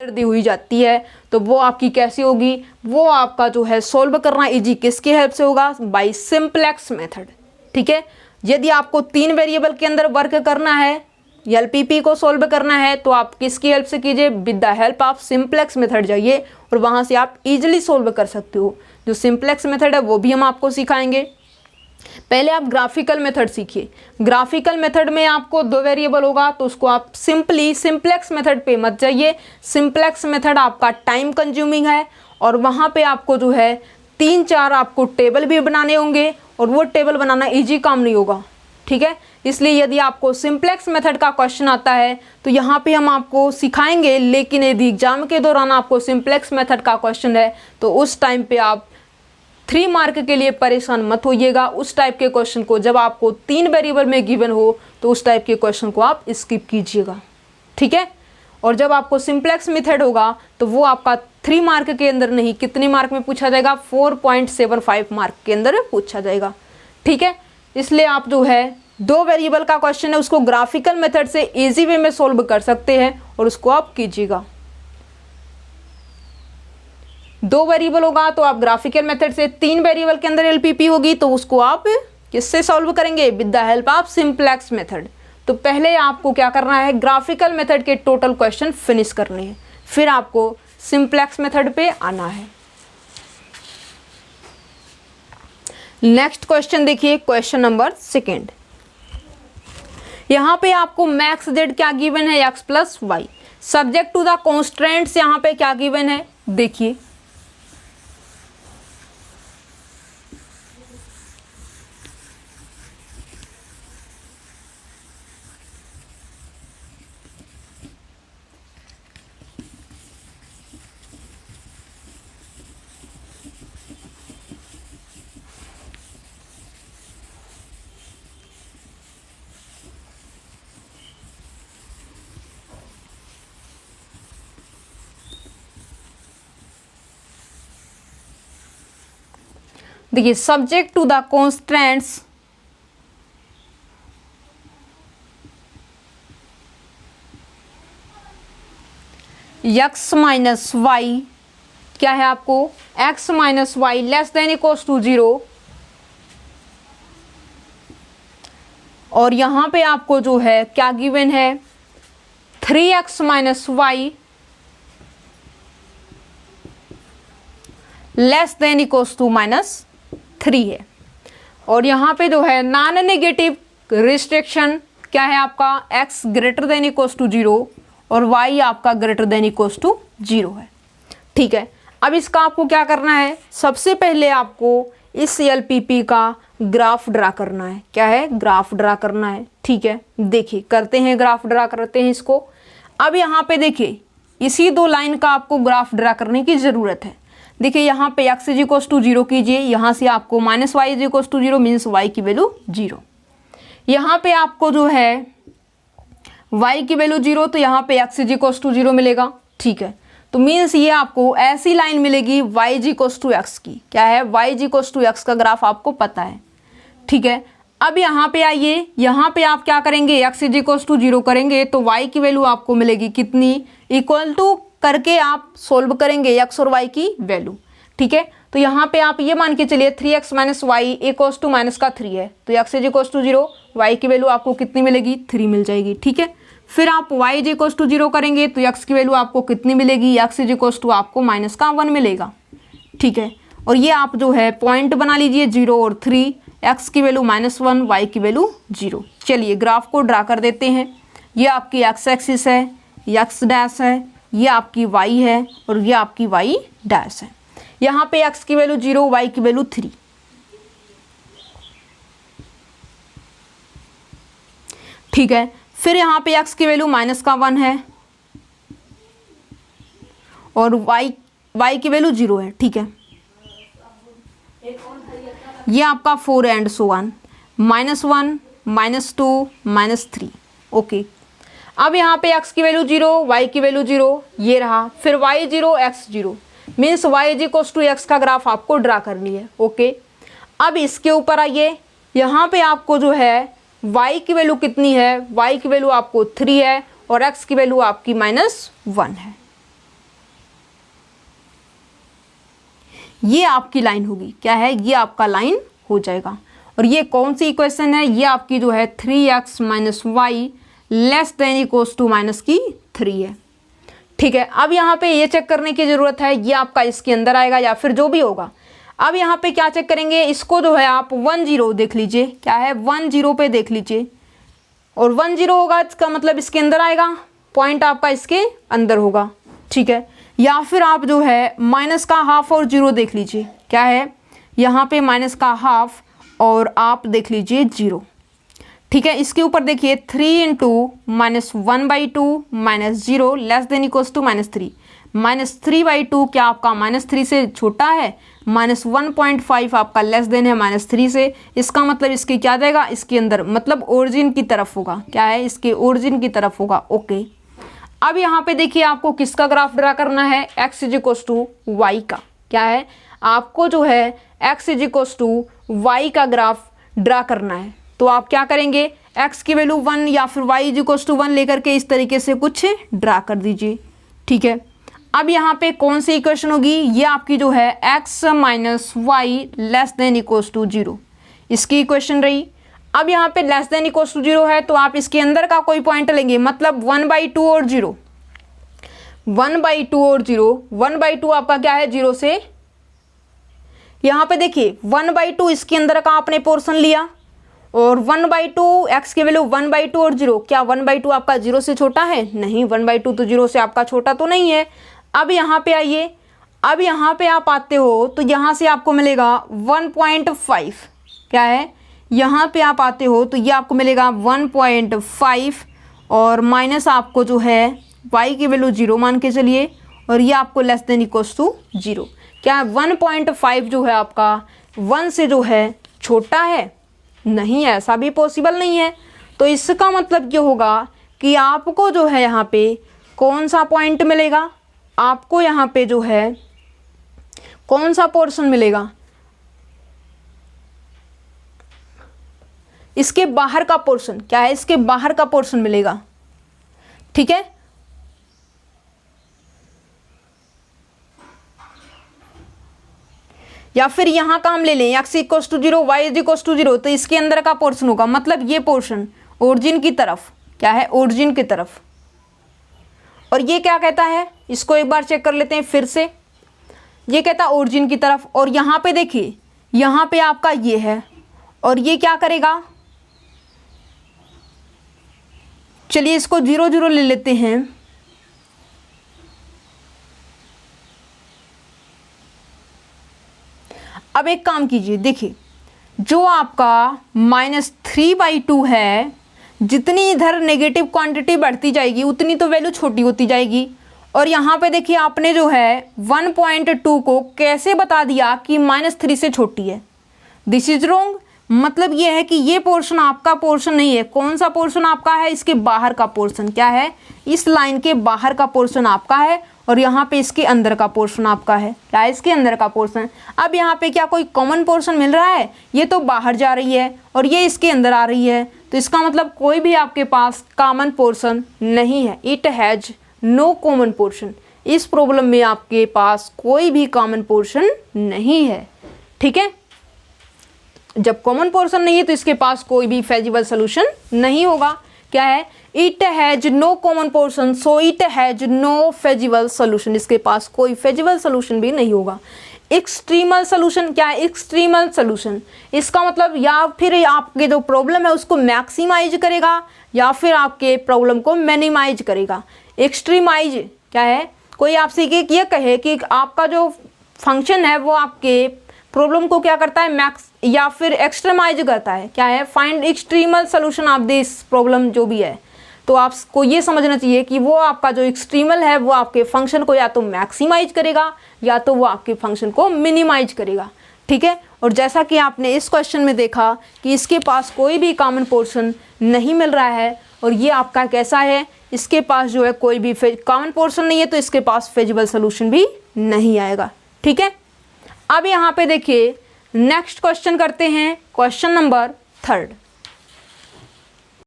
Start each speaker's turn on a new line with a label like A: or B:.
A: दी हुई जाती है तो वो आपकी कैसी होगी, वो आपका जो है सोल्व करना इजी किसकी हेल्प से होगा, बाय सिंपलेक्स मेथड। ठीक है, यदि आपको 3 वेरिएबल के अंदर वर्क करना है, एलपीपी को सोल्व करना है, तो आप किसकी हेल्प से कीजिए, with the help of simplex method जाइए और वहां से आप इजिली सोल्व कर सकते हो। जो सिंपलेक्स मेथड है वो भी हम आपको सिखाएंगे। पहले आप ग्राफिकल मेथड सीखिए। ग्राफिकल मेथड में आपको 2 वेरिएबल होगा तो उसको आप सिंपली सिंपलेक्स मेथड पे मत जाइए। सिंपलेक्स मेथड आपका टाइम कंज्यूमिंग है और वहाँ पे आपको जो है 3-4 आपको टेबल भी बनाने होंगे और वो टेबल बनाना इजी काम नहीं होगा। ठीक है, इसलिए यदि आपको सिंपलेक्स मेथड का क्वेश्चन आता है तो यहाँ पे हम आपको सिखाएंगे, लेकिन यदि एग्जाम के दौरान आपको सिंपलेक्स मेथड का क्वेश्चन है तो उस टाइम पे आप 3 मार्क के लिए परेशान मत होइएगा। उस टाइप के क्वेश्चन को, जब आपको 3 वेरिएबल में गिवन हो तो उस टाइप के क्वेश्चन को आप स्किप कीजिएगा। ठीक है, और जब आपको सिंपलेक्स मेथड होगा तो वो आपका 3 मार्क के अंदर नहीं, कितने मार्क में पूछा जाएगा, 4.75 मार्क के अंदर पूछा जाएगा। ठीक है, इसलिए आप जो है 2 वेरिएबल का क्वेश्चन है उसको ग्राफिकल मेथड से इजी वे में सोल्व कर सकते हैं और उसको आप कीजिएगा। 2 वेरिएबल होगा तो आप ग्राफिकल मेथड से, 3 वेरिएबल के अंदर एलपीपी होगी तो उसको आप किससे सॉल्व करेंगे, with the help of simplex method. तो पहले आपको क्या करना है, ग्राफिकल मेथड के टोटल क्वेश्चन फिनिश करने हैं, फिर आपको सिंपलेक्स मेथड पे आना है। नेक्स्ट क्वेश्चन देखिए, क्वेश्चन नंबर 2। यहाँ पे आपको मैक्स जेड क्या गिवन है, x plus y, subject to the constraints यहाँ पे क्या गिवन है देखिए। देखिए, subject to the constants x minus y क्या है आपको, x minus y less than equals to 0, और यहां पे आपको जो है क्या गिवन है, 3x minus y less than equals to -3 है। और यहाँ पे जो है नॉन नेगेटिव रिस्ट्रिक्शन क्या है आपका, x greater than equals to 0 और y आपका ग्रेटर देन इक्वल्स टू 0 है। ठीक है, अब इसका आपको क्या करना है, सबसे पहले आपको इस एलपीपी का ग्राफ ड्रा करना है। क्या है, ग्राफ ड्रा करना है। ठीक है, देखिए करते हैं, ग्राफ ड्रा करते हैं इसको। अब यहाँ पे देखिए इसी 2 लाइन का आपको ग्राफ ड्रा करने की ज़रूरत है। देखिए यहाँ पे x इज इक्वल्स टू 0 कीजिए, यहाँ से आपको minus y is equals to 0 means y की वैल्यू 0। यहाँ पे आपको जो है y की वैल्यू 0 तो यहाँ पे x इज इक्वल्स टू 0 मिलेगा। ठीक है, तो मीन्स ये आपको ऐसी लाइन मिलेगी y is equals to x की। क्या है, y is equals to x का ग्राफ आपको पता है। ठीक है, अब यहाँ पे आइए, यहाँ पे आप क्या करेंगे, x इज इक्वल्स टू 0 करेंगे तो y की वैल्यू आपको मिलेगी कितनी, इक्वल टू करके आप सोल्व करेंगे x और y की वैल्यू। ठीक है, तो यहाँ पे आप ये मान के चलिए 3x minus y equals to minus का 3 है तो x is equals to 0, y की वैल्यू आपको कितनी मिलेगी, 3 मिल जाएगी। ठीक है, फिर आप y इज इक्वल्स टू 0 करेंगे तो x की वैल्यू आपको कितनी मिलेगी, x इज इक्वल्स टू आपको माइनस का 1 मिलेगा। ठीक है, और ये आप जो है पॉइंट बना लीजिए 0 और 3, x की वैल्यू -1, y की वैल्यू 0। चलिए ग्राफ को ड्रा कर देते हैं। ये आपकी x एक्सिस है, x डैश है, ये आपकी y है और ये आपकी y डैश है। यहाँ पे x की वैल्यू 0, y की वैल्यू 3। ठीक है, फिर यहाँ पे x की वैल्यू -1 है और y की वैल्यू 0 है। ठीक है, ये आपका 4 एंड सो ऑन, -1, -2, -3। ओके, अब यहाँ पे x की वैल्यू 0, y की वैल्यू 0, ये रहा, फिर y 0, x 0 means y is equals to x का ग्राफ आपको ड्रा करनी है। ओके, अब इसके ऊपर आइए, यहाँ पे आपको जो है y की वैल्यू कितनी है, y की वैल्यू आपको 3 है और x की वैल्यू आपकी -1 है। ये आपकी लाइन होगी, क्या है, ये आपका लाइन हो जाएगा। और ये कौन सी इक्वेशन है, ये आपकी जो है 3x minus y less than equals to minus की 3 है। ठीक है, अब यहाँ पे ये चेक करने की ज़रूरत है ये आपका इसके अंदर आएगा या फिर जो भी होगा। अब यहाँ पे क्या चेक करेंगे, इसको जो है आप 1 0 देख लीजिए, क्या है 1 0 पे देख लीजिए, और 1 0 होगा इसका मतलब इसके अंदर आएगा, पॉइंट आपका इसके अंदर होगा। ठीक है, या फिर आप जो है माइनस का हाफ और 0 देख लीजिए, क्या है यहाँ पे माइनस का हाफ और आप देख लीजिए 0। ठीक है, इसके ऊपर देखिए 3 into minus 1/2 minus 0 less than equals to -3, -3/2 क्या आपका -3 से छोटा है, -1.5 आपका लेस देन है -3 से। इसका मतलब इसके क्या जाएगा, इसके अंदर मतलब ओरिजिन की तरफ होगा, क्या है इसके ओरिजिन की तरफ होगा। ओके, अब यहाँ पे देखिए आपको किसका ग्राफ ड्रा करना है, x इक्वल्स टू वाई का, क्या है आपको जो है x इक्वल्स टू वाई का ग्राफ ड्रा करना है। तो आप क्या करेंगे, x की वैल्यू 1 या फिर y इक्वल्स टू 1 लेकर के इस तरीके से कुछ ड्रा कर दीजिए। ठीक है, अब यहाँ पे कौन सी इक्वेशन होगी, ये आपकी जो है x minus y less than equals to 0 इसकी इक्वेशन रही। अब यहाँ पे लेस देन इक्वल्स टू 0 है तो आप इसके अंदर का कोई पॉइंट लेंगे, मतलब 1/2 और 0, 1/2 और 0, 1/2 आपका क्या है 0 से, यहाँ पे देखिए 1/2 इसके अंदर का आपने पोर्शन लिया, और 1/2 x की वैल्यू 1/2 और 0, क्या 1/2 आपका 0 से छोटा है, नहीं 1/2 तो 0 से आपका छोटा तो नहीं है। अब यहाँ पे आइए, अब यहाँ पे आप आते हो तो यहाँ से आपको मिलेगा 1.5, क्या है यहाँ पे आप आते हो तो ये आपको मिलेगा 1.5 और माइनस आपको जो है y की वैल्यू 0 मान के चलिए, और ये आपको लेस देन इक्वल्स टू 0, क्या 1.5 जो है आपका 1 से जो है छोटा है, नहीं ऐसा भी पॉसिबल नहीं है। तो इसका मतलब ये होगा कि आपको जो है यहाँ पे कौन सा पॉइंट मिलेगा, आपको यहाँ पे जो है कौन सा पोर्शन मिलेगा, इसके बाहर का पोर्शन, क्या है इसके बाहर का पोर्शन मिलेगा। ठीक है, या फिर यहाँ का हम ले लें x equals to 0 y equals to 0, तो इसके अंदर का पोर्शन होगा, मतलब ये पोर्शन ओरिजिन की तरफ, क्या है ओरिजिन की तरफ। और ये क्या कहता है, इसको एक बार चेक कर लेते हैं फिर से, ये कहता है ओरिजिन की तरफ। और यहाँ पे देखिए यहाँ पे आपका ये है, और ये क्या करेगा, चलिए इसको 0 0 ले लेते हैं। अब एक काम कीजिए, देखिए जो आपका -3/2 है, जितनी इधर नेगेटिव क्वांटिटी बढ़ती जाएगी उतनी तो वैल्यू छोटी होती जाएगी। और यहाँ पे देखिए आपने जो है 1.2 को कैसे बता दिया कि -3 से छोटी है, दिस इज रॉन्ग। मतलब ये है कि ये पोर्शन आपका पोर्शन नहीं है। कौन सा पोर्शन आपका है, इसके बाहर का पोर्शन, क्या है इस लाइन के बाहर का पोर्शन आपका है, और यहाँ पे इसके अंदर का पोर्शन आपका है, क्या है इसके अंदर का पोर्शन। अब यहाँ पे क्या कोई कॉमन पोर्शन मिल रहा है, ये तो बाहर जा रही है और ये इसके अंदर आ रही है, तो इसका मतलब कोई भी आपके पास कॉमन पोर्शन नहीं है, it has no common portion. इस प्रॉब्लम में आपके पास कोई भी कॉमन पोर्शन नहीं है। ठीक है, जब कॉमन पोर्शन नहीं है तो इसके पास कोई भी फेजिबल सोल्यूशन नहीं होगा। क्या है, it has no common portion so it has no feasible solution, इसके पास कोई फेजिबल सोल्यूशन भी नहीं होगा। एक्सट्रीमल सोल्यूशन, क्या है एक्सट्रीमल सोल्यूशन, इसका मतलब या फिर आपके जो प्रॉब्लम है उसको मैक्सिमाइज करेगा या फिर आपके प्रॉब्लम को मिनिमाइज करेगा। एक्सट्रीमाइज क्या है, कोई आपसे ये कहे कि आपका जो फंक्शन है वो आपके प्रॉब्लम को क्या करता है, मैक्स या फिर एक्सट्रीमाइज करता है, क्या है find extremal solution of this problem जो भी है, तो आपको ये समझना चाहिए कि वो आपका जो एक्सट्रीमल है वो आपके फंक्शन को या तो मैक्सिमाइज करेगा या तो वो आपके फंक्शन को मिनिमाइज करेगा। ठीक है, और जैसा कि आपने इस क्वेश्चन में देखा कि इसके पास कोई भी कॉमन पोर्शन नहीं मिल रहा है, और ये आपका कैसा है, इसके पास जो है कोई भी कॉमन पोर्शन नहीं है, तो इसके पास फेजिबल सोल्यूशन भी नहीं आएगा। ठीक है, अब यहाँ पे देखिए नेक्स्ट क्वेश्चन करते हैं, क्वेश्चन नंबर 3।